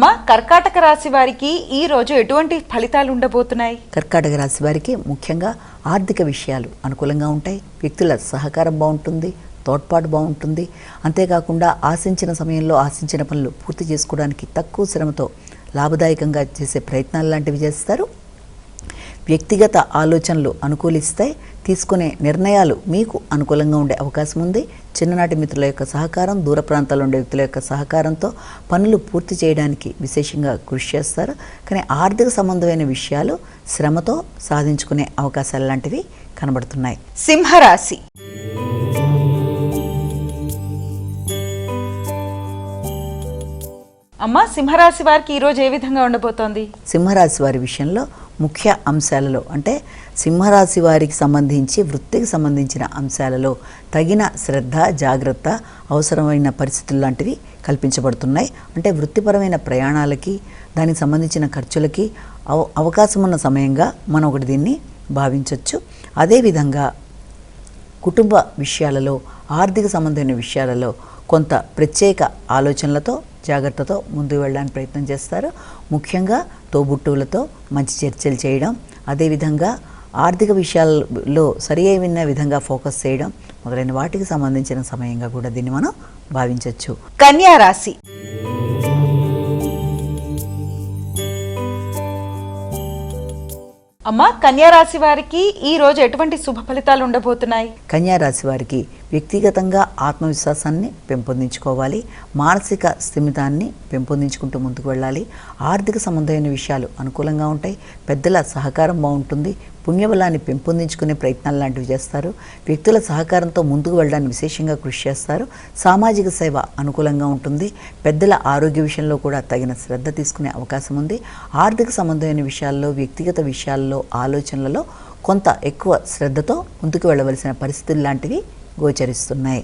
అమ్మ, కర్కాటక రాశి వారికి ఈ రోజు ఎటువంటి ఫలితాలు ఉండబోతున్నాయి? కర్కాటక రాశి వారికి ముఖ్యంగా ఆర్థిక విషయాలు అనుకూలంగా ఉంటాయి. వ్యక్తుల సహకారం బాగుంటుంది, తోడ్పాటు బాగుంటుంది. అంతేకాకుండా ఆశించిన సమయంలో ఆశించిన పనులు పూర్తి చేసుకోవడానికి తక్కువ శ్రమతో లాభదాయకంగా చేసే ప్రయత్నాలు లాంటివి చేస్తారు. వ్యక్తిగత ఆలోచనలు అనుకూలిస్తాయి. తీసుకునే నిర్ణయాలు మీకు అనుకూలంగా ఉండే అవకాశం ఉంది. చిన్ననాటి మిత్రుల యొక్క సహకారం, దూర ప్రాంతాల్లో ఉండే వ్యక్తుల యొక్క సహకారంతో పనులు పూర్తి చేయడానికి విశేషంగా కృషి చేస్తారు. కానీ ఆర్థిక సంబంధమైన విషయాలు శ్రమతో సాధించుకునే అవకాశాలు లాంటివి కనబడుతున్నాయి. సింహరాశి. అమ్మ, సింహరాశి వారికి ఈరోజు ఏ విధంగా ఉండబోతోంది? సింహరాశి వారి విషయంలో ముఖ్య అంశాలలో అంటే సింహరాశి వారికి సంబంధించి వృత్తికి సంబంధించిన అంశాలలో తగిన శ్రద్ధ, జాగ్రత్త అవసరమైన పరిస్థితులు లాంటివి కల్పించబడుతున్నాయి. అంటే వృత్తిపరమైన ప్రయాణాలకి, దానికి సంబంధించిన ఖర్చులకి అవకాశం ఉన్న సమయంగా మనం ఒకటి దీన్ని భావించవచ్చు. అదేవిధంగా కుటుంబ విషయాలలో, ఆర్థిక సంబంధమైన విషయాలలో కొంత ప్రత్యేక ఆలోచనలతో, జాగ్రత్తతో ముందుకు వెళ్ళడానికి ప్రయత్నం చేస్తారు. ముఖ్యంగా తోబుట్టువులతో మంచి చర్చలు చేయడం, అదేవిధంగా ఆర్థిక విషయాల్లో సరి అయిన విధంగా ఫోకస్ చేయడం మొదలైన వాటికి సంబంధించిన సమయంగా కూడా దీన్ని మనం భావించవచ్చు. కన్యా రాశి. అమ్మ, కన్యా రాశి వారికి ఈ రోజు ఎటువంటి శుభ ఫలితాలు ఉండబోతున్నాయి? కన్యా రాశి వారికి వ్యక్తిగతంగా ఆత్మవిశ్వాసాన్ని పెంపొందించుకోవాలి. మానసిక స్థిమితాన్ని పెంపొందించుకుంటూ ముందుకు వెళ్ళాలి. ఆర్థిక సంబంధమైన విషయాలు అనుకూలంగా ఉంటాయి. పెద్దల సహకారం బాగుంటుంది. పుణ్యబలాన్ని పెంపొందించుకునే ప్రయత్నాలు లాంటివి చేస్తారు. వ్యక్తుల సహకారంతో ముందుకు వెళ్ళడానికి విశేషంగా కృషి చేస్తారు. సామాజిక సేవ అనుకూలంగా ఉంటుంది. పెద్దల ఆరోగ్య విషయంలో కూడా తగిన శ్రద్ధ తీసుకునే అవకాశం ఉంది. ఆర్థిక సంబంధమైన విషయాల్లో, వ్యక్తిగత విషయాల్లో, ఆలోచనలలో కొంత ఎక్కువ శ్రద్ధతో ముందుకు వెళ్ళవలసిన పరిస్థితులు లాంటివి గోచరిస్తున్నాయి.